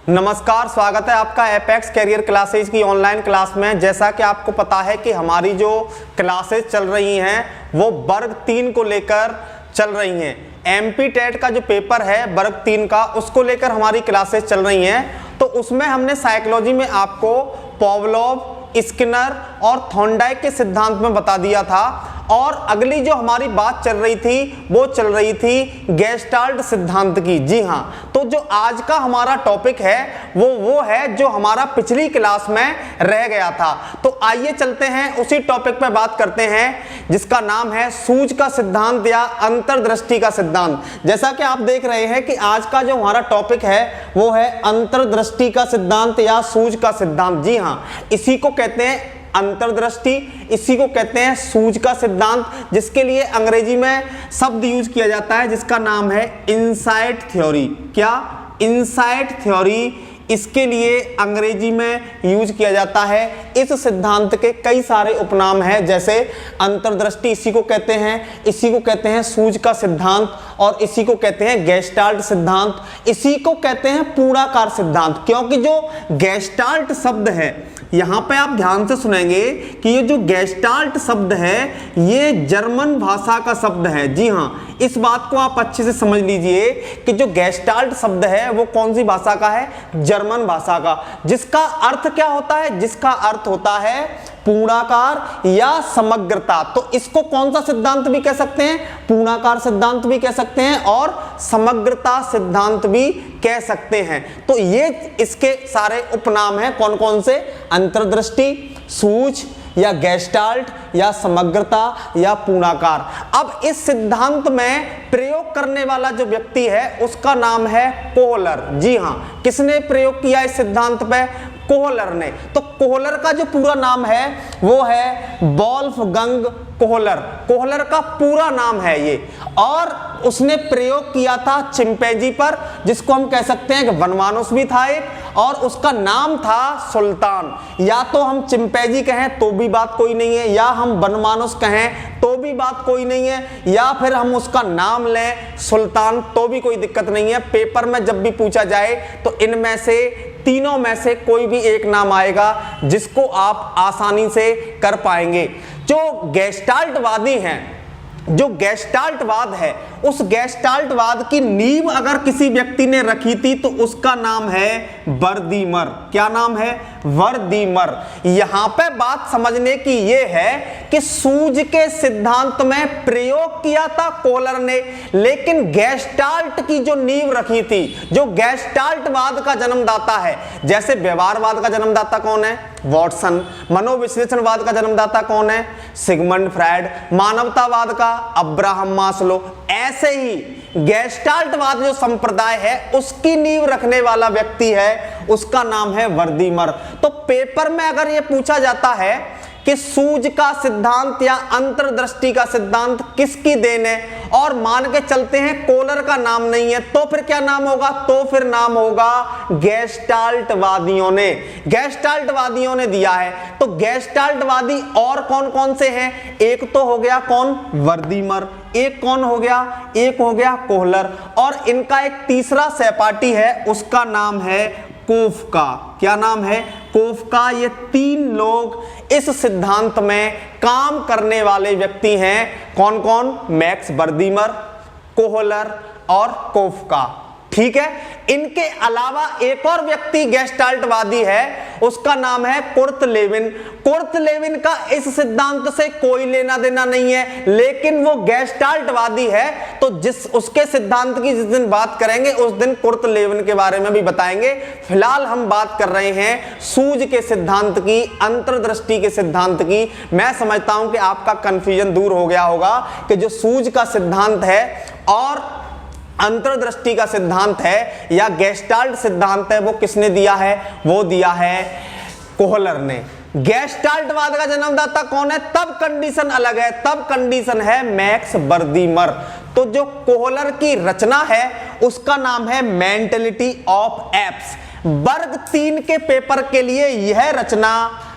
नमस्कार, स्वागत है आपका एपेक्स कैरियर क्लासेज की ऑनलाइन क्लास में। जैसा कि आपको पता है कि हमारी जो क्लासेज चल रही हैं वो वर्ग 3 को लेकर चल रही हैं। एमपी टेट का जो पेपर है वर्ग 3 का, उसको लेकर हमारी क्लासेज चल रही हैं। तो उसमें हमने साइकोलॉजी में आपको पावलोव, स्किनर और थॉर्नडाइक के सिद्धांत में बता दिया था। और अगली जो हमारी बात चल रही थी वो चल रही थी गेस्टाल्ट सिद्धांत की। जी हाँ, तो जो आज का हमारा टॉपिक है वो है जो हमारा पिछली क्लास में रह गया था। तो आइए चलते हैं उसी टॉपिक पे बात करते हैं जिसका नाम है सूझ का सिद्धांत या अंतर्दृष्टि का सिद्धांत। जैसा कि आप देख रहे हैं कि आज का जो हमारा टॉपिक है वो है अंतर्दृष्टि का सिद्धांत या सूझ का सिद्धांत। जी हाँ, इसी को कहते हैं अंतर्दृष्टि, इसी को कहते हैं सूझ का सिद्धांत, जिसके लिए अंग्रेजी में शब्द यूज किया जाता है जिसका नाम है इनसाइट थ्योरी। क्या? इनसाइट थ्योरी, इसके लिए अंग्रेजी में यूज किया जाता है। इस सिद्धांत के कई सारे उपनाम हैं, जैसे अंतर्दृष्टि इसी को कहते हैं, इसी को कहते हैं सूझ का सिद्धांत, और इसी को कहते हैं गेस्टाल्ट सिद्धांत, इसी को कहते हैं पूर्णाकार सिद्धांत। क्योंकि जो गेस्टाल्ट शब्द है, यहां पे आप ध्यान से सुनेंगे कि ये जो गेस्टाल्ट शब्द है ये जर्मन भाषा का शब्द है। जी हाँ, इस बात को आप अच्छे से समझ लीजिए कि जो गेस्टाल्ट शब्द है वो कौन सी भाषा का है? जर्मन भाषा का। जिसका अर्थ क्या होता है? जिसका अर्थ होता है पूर्णाकार या समग्रता। तो इसको कौन सा सिद्धांत भी कह सकते हैं? पूर्णाकार सिद्धांत भी कह सकते हैं और समग्रता सिद्धांत भी कह सकते हैं। तो ये इसके सारे उपनाम हैं। कौन कौन से? अंतर्दृष्टि, सूझ या गेस्टाल्ट या समग्रता या पूर्णाकार। अब इस सिद्धांत में प्रयोग करने वाला जो व्यक्ति है उसका नाम है कोहलर। जी हाँ, किसने प्रयोग किया इस सिद्धांत पे? कोहलर ने। तो कोहलर का जो पूरा नाम है वो है वोल्फगंग कोहलर। कोहलर का पूरा नाम है ये, और उसने प्रयोग किया था चिंपैंजी पर, जिसको हम कह सकते हैं कि वनमानुष भी था एक, और उसका नाम था सुल्तान। या तो हम चिंपैंजी कहें तो भी बात कोई नहीं है, या हम वनमानुष कहें तो भी बात कोई नहीं है, या फिर हम उसका नाम लें सुल्तान तो भी कोई दिक्कत नहीं है। पेपर में जब भी पूछा जाए तो इनमें से तीनों में से कोई भी एक नाम आएगा जिसको आप आसानी से कर पाएंगे। जो गेस्टाल्टवादी हैं, जो गेस्टाल्टवाद है, उस गेस्टाल्टवाद की नींव अगर किसी व्यक्ति ने रखी थी तो उसका नाम है वर्दीमर। क्या नाम है? वर्दीमर। यहां पे बात समझने की यह है कि सूझ के सिद्धांत में प्रयोग किया था कोहलर ने, लेकिन गेस्टाल्ट की जो नींव रखी थी, जो गेस्टाल्टवाद का जन्मदाता है, जैसे व्यवहारवाद का जन्मदाता कौन है? वॉटसन। मनोविश्लेषणवाद का जन्मदाता कौन है? Sigmund Freud. मानवतावाद का अब्राहम मास्लो। ऐसे ही गेस्टाल्टवाद जो संप्रदाय है उसकी नींव रखने वाला व्यक्ति है, उसका नाम है वर्दीमर। तो पेपर में अगर यह पूछा जाता है कि सूझ का सिद्धांत या अंतर्दृष्टि का सिद्धांत किसकी देन है, और मान के चलते हैं कोहलर का नाम नहीं है, तो फिर क्या नाम होगा? तो फिर नाम होगा गेस्टाल्टवादियों ने। गेस्टाल्टवादियों ने दिया है। तो गेस्टाल्टवादी और कौन कौन से हैं? एक तो हो गया कौन? वर्दीमर। एक कौन हो गया? एक हो गया कोहलर। और इनका एक तीसरा सहपाठी है, उसका नाम है कोफका। क्या नाम है? कोफका। ये तीन लोग इस सिद्धांत में काम करने वाले व्यक्ति हैं। कौन कौन? मैक्स वर्दीमर, कोहलर और कोफका। ठीक है। इनके अलावा एक और व्यक्ति गेस्टाल्टवादी है, उसका नाम है कुर्ट लेविन। कुर्ट लेविन का इस सिद्धांत से कोई लेना देना नहीं है, लेकिन वो गेस्टाल्टवादी है। तो जिस उसके सिद्धांत की जिस दिन बात करेंगे उस दिन कुर्ट लेविन के बारे में भी बताएंगे। फिलहाल हम बात कर रहे हैं सूझ के सिद्धांत की, अंतर्दृष्टि के सिद्धांत की। मैं समझता हूं कि आपका कंफ्यूजन दूर हो गया होगा कि जो सूझ का सिद्धांत है और अंतर्दृष्टि का सिद्धांत है या गेस्टाल्ट सिद्धांत है वो किसने दिया है? वो दिया है कोहलर ने। गेस्टाल्टवाद का जन्मदाता कौन है? तब कंडीशन अलग है, तब कंडीशन है मैक्स वर्दीमर। तो जो कोहलर की रचना है उसका नाम है मेंटेलिटी ऑफ एप्स। वर्ग 3 के पेपर के लिए यह रचना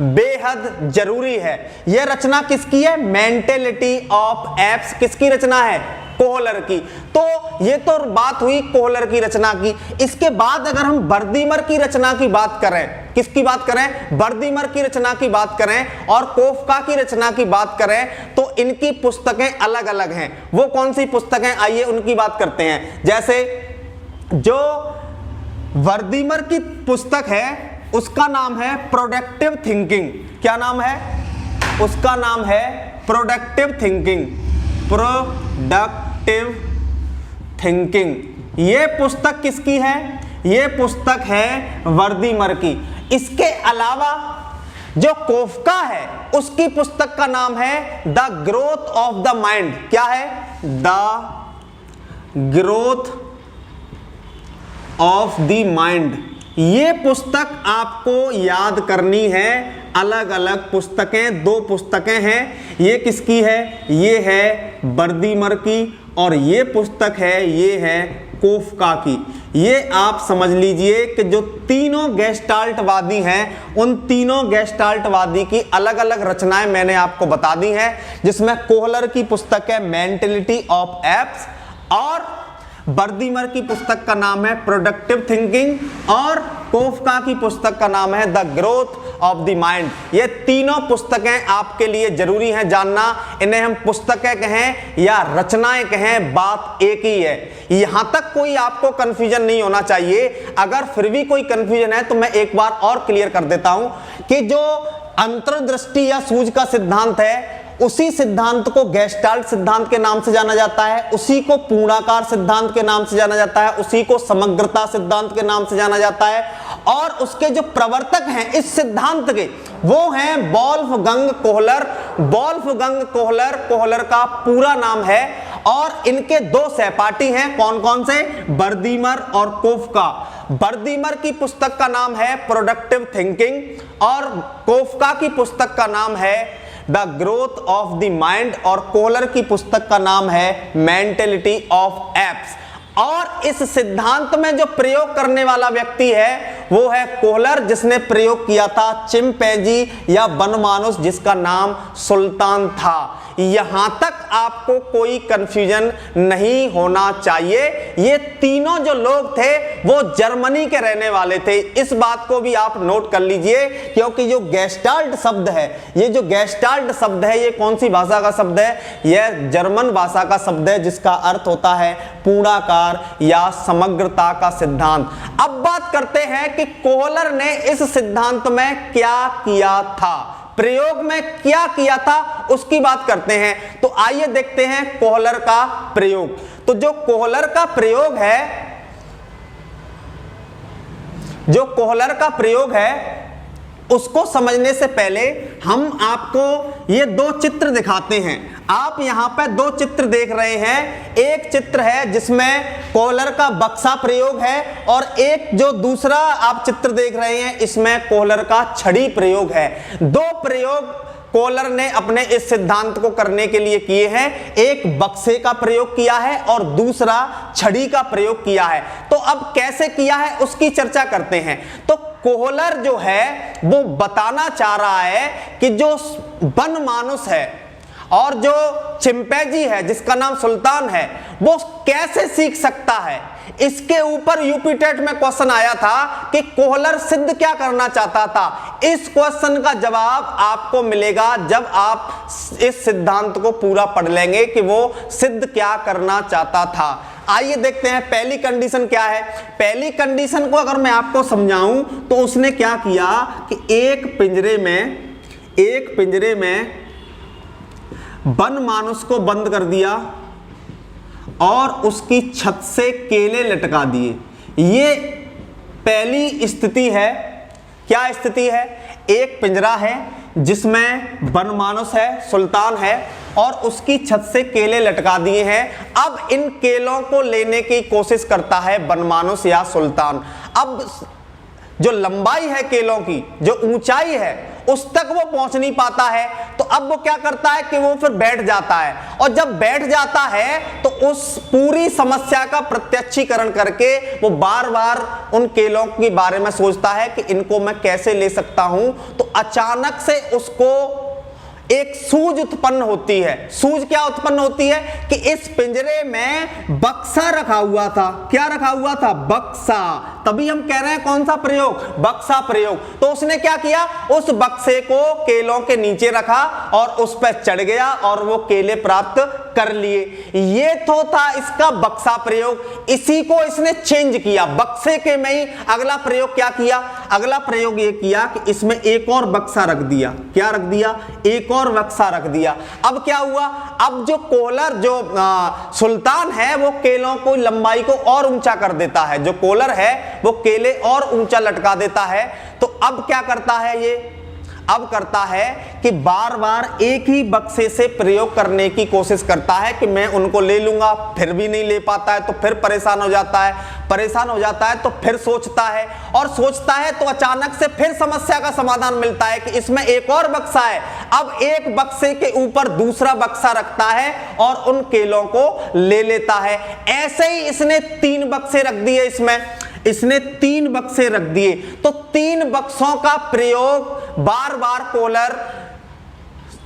बेहद जरूरी है। यह रचना किसकी है? मेंटेलिटी ऑफ एप्स किसकी रचना है? कोहलर की। तो ये तो बात हुई कोहलर की रचना की। इसके बाद अगर हम बर्दीमर की रचना की बात करें, किसकी बात करें, बर्दीमर की रचना की बात करें और कोफका की रचना की बात करें, तो इनकी पुस्तकें अलग अलग हैं। वो कौन सी पुस्तकें, आइए उनकी बात करते हैं। जैसे जो बर्दीमर की पुस्तक है उसका नाम है प्रोडक्टिव थिंकिंग। क्या नाम है उसका? नाम है प्रोडक्टिव थिंकिंग। Productive thinking. ये पुस्तक किसकी है? ये पुस्तक है बर्दीमर की। इसके अलावा जो कोफका है उसकी पुस्तक का नाम है the growth of the mind. क्या है? The growth of the mind. ये पुस्तक आपको याद करनी है। अलग अलग पुस्तकें, दो पुस्तकें हैं। ये किसकी है? ये है बर्दीमर की, और ये पुस्तक है, ये है कोफका की। ये आप समझ लीजिए कि जो तीनों गेस्टाल्टवादी हैं, उन तीनों गेस्टाल्टवादी की अलग अलग रचनाएं मैंने आपको बता दी हैं, जिसमें कोहलर की पुस्तक है मेंटलिटी ऑफ एप्स, और बर्दीमर की पुस्तक का नाम है प्रोडक्टिव थिंकिंग, और कोफका की पुस्तक का नाम है the growth of the mind. ये तीनों पुस्तकें आपके लिए जरूरी हैं जानना। इन्हें हम पुस्तकें कहें या रचनाएं कहें, बात एक ही है। यहां तक कोई आपको कंफ्यूजन नहीं होना चाहिए। अगर फिर भी कोई कंफ्यूजन है तो मैं एक बार और क्लियर कर देता हूं कि जो अंतर्दृष्टि या सूझ का सिद्धांत है, उसी सिद्धांत को गेस्टाल्ट सिद्धांत के नाम से जाना जाता है, उसी को पूर्णाकार सिद्धांत के नाम से जाना जाता है, उसी को समग्रता सिद्धांत के नाम से जाना जाता है, और उसके जो प्रवर्तक हैं इस सिद्धांत के, वो हैं वोल्फगंग कोहलर। वोल्फगंग कोहलर, कोहलर का पूरा नाम है, और इनके दो सहपाठी हैं। कौन कौन से? बर्दीमर और कोफका। बर्दीमर की पुस्तक का नाम है प्रोडक्टिव थिंकिंग, और कोफका की पुस्तक का नाम है the growth of the mind, और कोहलर की पुस्तक का नाम है मेंटलिटी ऑफ एप्स। और इस सिद्धांत में जो प्रयोग करने वाला व्यक्ति है वो है कोहलर, जिसने प्रयोग किया था चिंपैंजी या वनमानुष, जिसका नाम सुल्तान था। यहां तक आपको कोई कंफ्यूजन नहीं होना चाहिए। ये तीनों जो लोग थे वो जर्मनी के रहने वाले थे। इस बात को भी आप नोट कर लीजिए, क्योंकि जो गेस्टाल्ट शब्द है, ये जो गेस्टाल्ट शब्द है, ये कौन सी भाषा का शब्द है? यह जर्मन भाषा का शब्द है, जिसका अर्थ होता है पूर्णाकार या समग्रता का सिद्धांत। अब बात करते हैं कि कोहलर ने इस सिद्धांत में क्या किया था, प्रयोग में क्या किया था, उसकी बात करते हैं। तो आइए देखते हैं कोहलर का प्रयोग। तो जो कोहलर का प्रयोग है, जो कोहलर का प्रयोग है, उसको समझने से पहले हम आपको ये दो चित्र दिखाते हैं। आप यहां पे दो चित्र देख रहे हैं। एक चित्र है जिसमें कोहलर का बक्सा प्रयोग है, और एक जो दूसरा आप चित्र देख रहे हैं, इसमें कोहलर का छड़ी प्रयोग है। दो प्रयोग कोहलर ने अपने इस सिद्धांत को करने के लिए किए हैं। एक बक्से का प्रयोग किया है और दूसरा छड़ी का प्रयोग किया है। तो अब कैसे किया है उसकी चर्चा करते हैं। तो कोहलर जो है वो बताना चाह रहा है कि जो वनमानुष है और जो चिंपैंजी है जिसका नाम सुल्तान है, वो कैसे सीख सकता है। इसके ऊपर यूपी टेट में क्वेश्चन आया था कि कोहलर सिद्ध क्या करना चाहता था। इस क्वेश्चन का जवाब आपको मिलेगा जब आप इस सिद्धांत को पूरा पढ़ लेंगे कि वो सिद्ध क्या करना चाहता था। आइए देखते हैं पहली कंडीशन क्या है। पहली कंडीशन को अगर मैं आपको समझाऊं तो उसने क्या किया कि एक पिंजरे में वनमानुष को बंद कर दिया और उसकी छत से केले लटका दिए। ये पहली स्थिति है। क्या स्थिति है? एक पिंजरा है जिसमें वनमानुष है, सुल्तान है, और उसकी छत से केले लटका दिए हैं। अब इन केलों को लेने की कोशिश करता है वनमानुष या सुल्तान। अब जो लंबाई है केलों की, जो ऊंचाई है, उस तक वो पहुंच नहीं पाता है। तो अब वो क्या करता है कि वो फिर बैठ जाता है, और जब बैठ जाता है तो उस पूरी समस्या का प्रत्यक्षीकरण करके वो बार बार उन केलों के बारे में सोचता है कि इनको मैं कैसे ले सकता हूं। तो अचानक से उसको एक सूझ उत्पन्न होती है। सूझ क्या उत्पन्न होती है कि इस पिंजरे में बक्सा रखा हुआ था। क्या रखा हुआ था? बक्सा। तभी हम कह रहे हैं कौन सा प्रयोग? बक्सा प्रयोग। तो उसने क्या किया? उस बक्से को केलों के नीचे रखा और उस पर चढ़ गया और वो केले प्राप्त कर लिए। ये तो था इसका बक्सा प्रयोग। इसी को इसने चेंज किया, बक्से के में ही अगला प्रयोग क्या किया? अगला प्रयोग ये किया कि इसमें एक और बक्सा रख दिया। क्या रख दिया? एक और बक्सा रख दिया। अब क्या हुआ? अब जो कोहलर, जो सुल्तान है, वो केलों को लंबाई को और ऊंचा कर देता है। जो कोहलर है वो केले और ऊंचा लटका देता है। तो अब क्या करता है ये? अब करता है कि बार बार एक ही बक्से से प्रयोग करने की कोशिश करता है कि मैं उनको ले लूंगा, फिर भी नहीं ले पाता है तो फिर परेशान हो जाता है। परेशान हो जाता है तो फिर सोचता है, और सोचता है तो अचानक से फिर समस्या का समाधान मिलता है कि इसमें एक और बक्सा है। अब एक बक्से के ऊपर दूसरा बक्सा रखता है और उन केलों को ले लेता है। ऐसे ही इसने 3 बक्से रख दिए। इसने 3 बक्से रख दिए। तो 3 बक्सों का प्रयोग बार बार कोहलर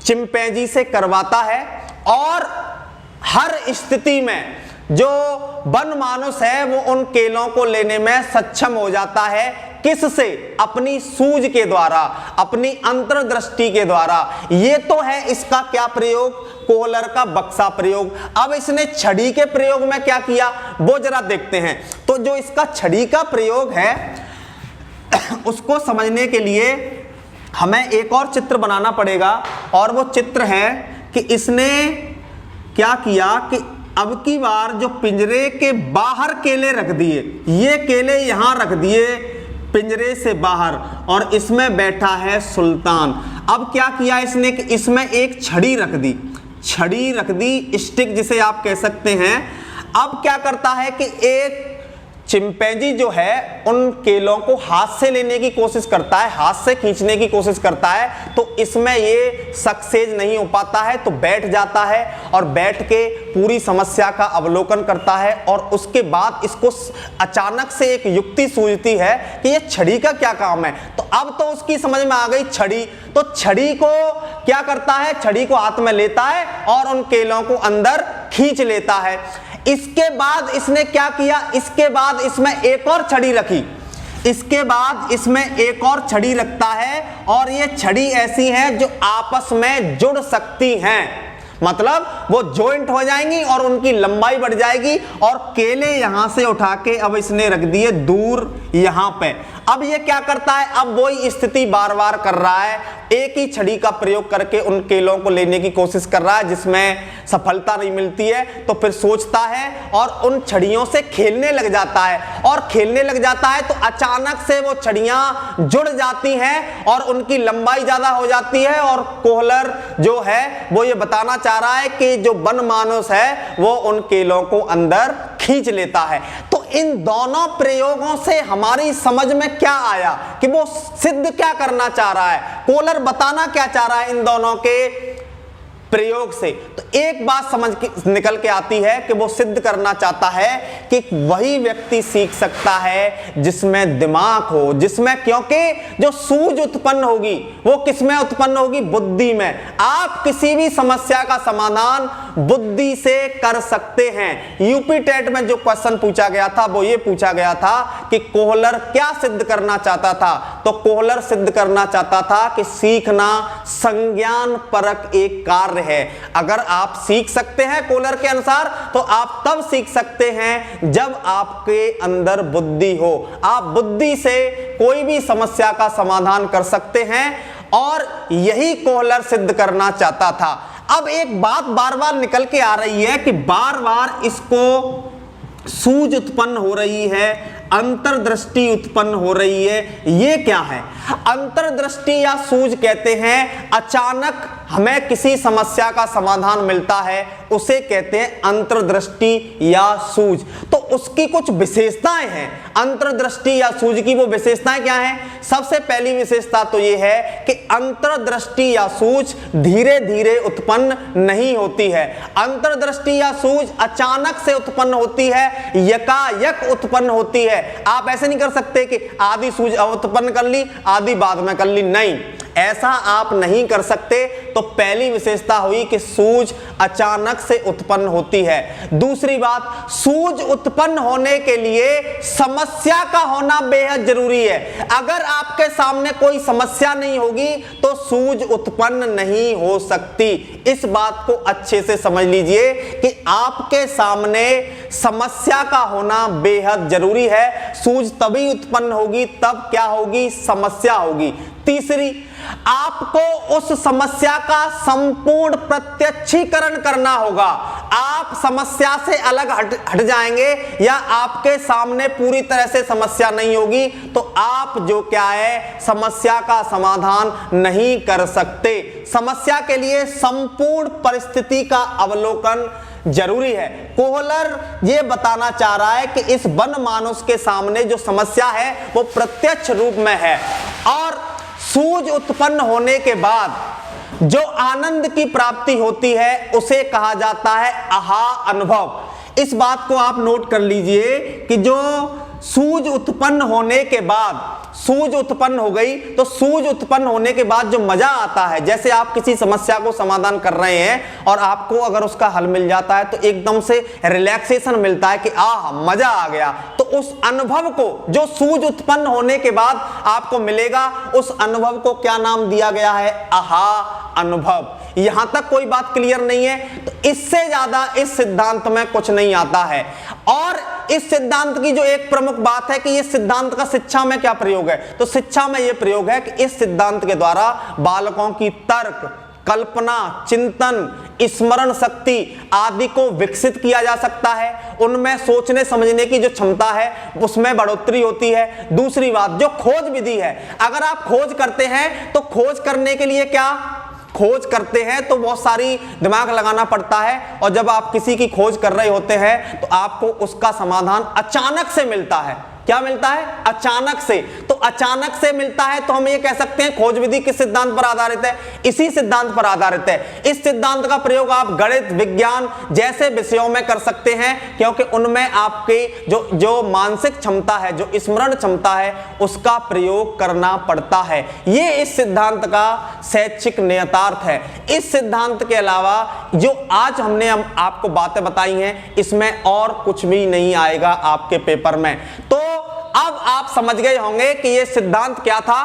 चिंपैंजी से करवाता है, और हर स्थिति में जो वनमानुष है वो उन केलों को लेने में सक्षम हो जाता है। किससे? अपनी सूझ के द्वारा, अपनी अंतर्दृष्टि के द्वारा। ये तो है इसका क्या प्रयोग? कोहलर का बक्सा प्रयोग। अब इसने छड़ी के प्रयोग में क्या किया वो जरा देखते हैं। तो जो इसका छड़ी का प्रयोग है उसको समझने के लिए हमें एक और चित्र बनाना पड़ेगा, और वो चित्र है कि इसने क्या किया कि अब की बार जो पिंजरे के बाहर केले रख दिए, ये केले यहां रख दिए पिंजरे से बाहर, और इसमें बैठा है सुल्तान। अब क्या किया इसने कि इसमें एक छड़ी रख दी। छड़ी रख दी, स्टिक जिसे आप कह सकते हैं। अब क्या करता है कि एक चिंपैंजी जो है उन केलों को हाथ से लेने की कोशिश करता है, हाथ से खींचने की कोशिश करता है। तो इसमें ये सक्सेस नहीं हो पाता है, तो बैठ जाता है और बैठ के पूरी समस्या का अवलोकन करता है। और उसके बाद इसको अचानक से एक युक्ति सूझती है कि ये छड़ी का क्या काम है। तो अब तो उसकी समझ में आ गई छड़ी। तो छड़ी को क्या करता है? छड़ी को हाथ में लेता है और उन केलों को अंदर खींच लेता है। इसके बाद इसने क्या किया? इसके बाद इसमें एक और छड़ी रखी। इसके बाद इसमें एक और छड़ी रखता है, और ये छड़ी ऐसी है जो आपस में जुड़ सकती हैं। मतलब वो जॉइंट हो जाएंगी और उनकी लंबाई बढ़ जाएगी। और केले यहां से उठा के अब इसने रख दिए दूर यहां पे। अब ये क्या करता है? अब वही स्थिति बार बार कर रहा है। एक ही छड़ी का प्रयोग करके उन केलों को लेने की कोशिश कर रहा है, जिसमें सफलता नहीं मिलती है। तो फिर सोचता है और उन छड़ियों से खेलने लग जाता है। और खेलने लग जाता है तो अचानक से वो छड़ियां जुड़ जाती हैं और उनकी लंबाई ज्यादा हो जाती है। और कोहलर जो है वो ये बताना चाह रहा है कि जो वनमानुष है वो उन केलों को अंदर खींच लेता है। तो इन दोनों प्रयोगों से हमारी समझ में क्या आया कि वो सिद्ध क्या करना चाह रहा है, कोहलर बताना क्या चाह रहा है इन दोनों के प्रयोग से। तो एक बात समझ के निकल के आती है कि वो सिद्ध करना चाहता है कि वही व्यक्ति सीख सकता है जिसमें दिमाग हो, जिसमें, क्योंकि जो सूझ उत्पन्न होगी वो किसमें उत्पन्न होगी? बुद्धि में। आप किसी भी समस्या का समाधान बुद्धि से कर सकते हैं। यूपी टेट में जो क्वेश्चन पूछा गया था वो ये पूछा गया था कि कोहलर क्या सिद्ध करना चाहता था। तो कोहलर सिद्ध करना चाहता था कि सीखना संज्ञान परक एक कार्य है। अगर आप सीख सकते हैं कोहलर के अनुसार, तो आप तब सीख सकते हैं जब आपके अंदर बुद्धि हो। आप बुद्धि से कोई भी समस्या का समाधान कर सकते हैं, और यही कोहलर सिद्ध करना चाहता था। अब एक बात बार बार निकल के आ रही है कि बार बार इसको सूझ उत्पन्न हो रही है, अंतर्दृष्टि उत्पन्न हो रही है। ये क्या है? अंतर्दृष्टि या सूझ कहते हैं अचानक हमें किसी समस्या का समाधान मिलता है, उसे कहते हैं अंतर्दृष्टि या सूझ। तो उसकी कुछ विशेषताएं हैं। अंतर्दृष्टि या सूझ की वो विशेषताएं क्या हैं? सबसे पहली विशेषता तो ये है कि अंतर्दृष्टि या सूझ धीरे धीरे उत्पन्न नहीं होती है। अंतर्दृष्टि या सूझ अचानक से उत्पन्न होती है, यकायक उत्पन्न होती है। आप ऐसे नहीं कर सकते कि आधी सूझ उत्पन्न कर ली, आधी बाद में कर ली। नहीं, ऐसा आप नहीं कर सकते। तो पहली विशेषता हुई कि सूझ अचानक से उत्पन्न होती है। दूसरी बात, सूझ उत्पन्न होने के लिए समस्या का होना बेहद जरूरी है। अगर आपके सामने कोई समस्या नहीं होगी तो सूझ उत्पन्न नहीं हो सकती। इस बात को अच्छे से समझ लीजिए कि आपके सामने समस्या का होना बेहद जरूरी है। सूझ तभी उत्पन्न होगी, तब क्या होगी, समस्या होगी। तीसरी, आपको उस समस्या का संपूर्ण प्रत्यक्षीकरण करना होगा। आप समस्या से अलग हट जाएंगे या आपके सामने पूरी तरह से समस्या नहीं होगी तो आप जो क्या है, समस्या का समाधान नहीं कर सकते। समस्या के लिए संपूर्ण परिस्थिति का अवलोकन जरूरी है। कोहलर ये बताना चाह रहा है कि इस वनमानुष के सामने जो समस्या है वो प्रत्यक्ष रूप में है और सूझ उत्पन्न होने के बाद जो आनंद की प्राप्ति होती है उसे कहा जाता है आहा अनुभव। इस बात को आप नोट कर लीजिए कि जो सूझ उत्पन्न होने के बाद, सूझ उत्पन्न हो गई तो सूझ उत्पन्न होने के बाद जो मजा आता है, जैसे आप किसी समस्या को समाधान कर रहे हैं और आपको अगर उसका हल मिल जाता है तो एकदम से रिलैक्सेशन मिलता है कि आह मजा आ गया। तो उस अनुभव को जो सूझ उत्पन्न होने के बाद आपको मिलेगा, उस अनुभव को क्या नाम दिया गया है, आहा अनुभव। यहां तक कोई बात क्लियर नहीं है? तो इससे ज्यादा इस सिद्धांत में कुछ नहीं आता है। और इस सिद्धांत की जो एक प्रमुख बात है कि इस सिद्धांत का शिक्षा में क्या प्रयोग है, तो शिक्षा में यह प्रयोग है कि इस सिद्धांत के द्वारा बालकों की तर्क, कल्पना, चिंतन, स्मरण शक्ति आदि को विकसित किया जा सकता है। उनमें सोचने समझने की जो क्षमता है उसमें बढ़ोतरी होती है। दूसरी बात, जो खोज विधि है, अगर आप खोज करते हैं तो खोज करने के लिए क्या, खोज करते हैं तो बहुत सारी दिमाग लगाना पड़ता है और जब आप किसी की खोज कर रहे होते हैं तो आपको उसका समाधान अचानक से मिलता है। क्या मिलता है? अचानक से। तो अचानक से मिलता है तो हम ये कह सकते हैं खोज विधि किस सिद्धांत पर आधारित है, इसी सिद्धांत पर आधारित है। इस सिद्धांत का प्रयोग आप गणित, विज्ञान जैसे विषयों में कर सकते हैं क्योंकि उनमें आपके जो मानसिक क्षमता है, जो स्मरण क्षमता है, उसका प्रयोग करना पड़ता है। ये इस सिद्धांत का शैक्षिक नियतार्थ है। इस सिद्धांत के अलावा जो आज हमने आपको बातें बताई हैं इसमें और कुछ भी नहीं आएगा आपके पेपर में। तो अब आप समझ गए होंगे कि ये सिद्धांत क्या था,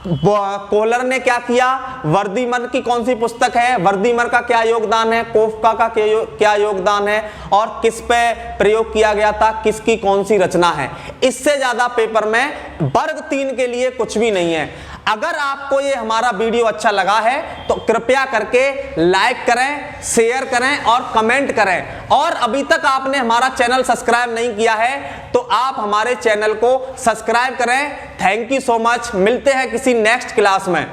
कोहलर ने क्या किया, वर्दीमर की कौन सी पुस्तक है, वर्दीमर का क्या योगदान है, कोफका का क्या योगदान है और किस पे प्रयोग किया गया था, किसकी कौन सी रचना है। इससे ज्यादा पेपर में वर्ग 3 के लिए कुछ भी नहीं है। अगर आपको ये हमारा वीडियो अच्छा लगा है तो कृपया करके लाइक करें, शेयर करें और कमेंट करें। और अभी तक आपने हमारा चैनल सब्सक्राइब नहीं किया है तो आप हमारे चैनल को सब्सक्राइब करें। Thank you so much. मिलते हैं किसी नेक्स्ट क्लास में।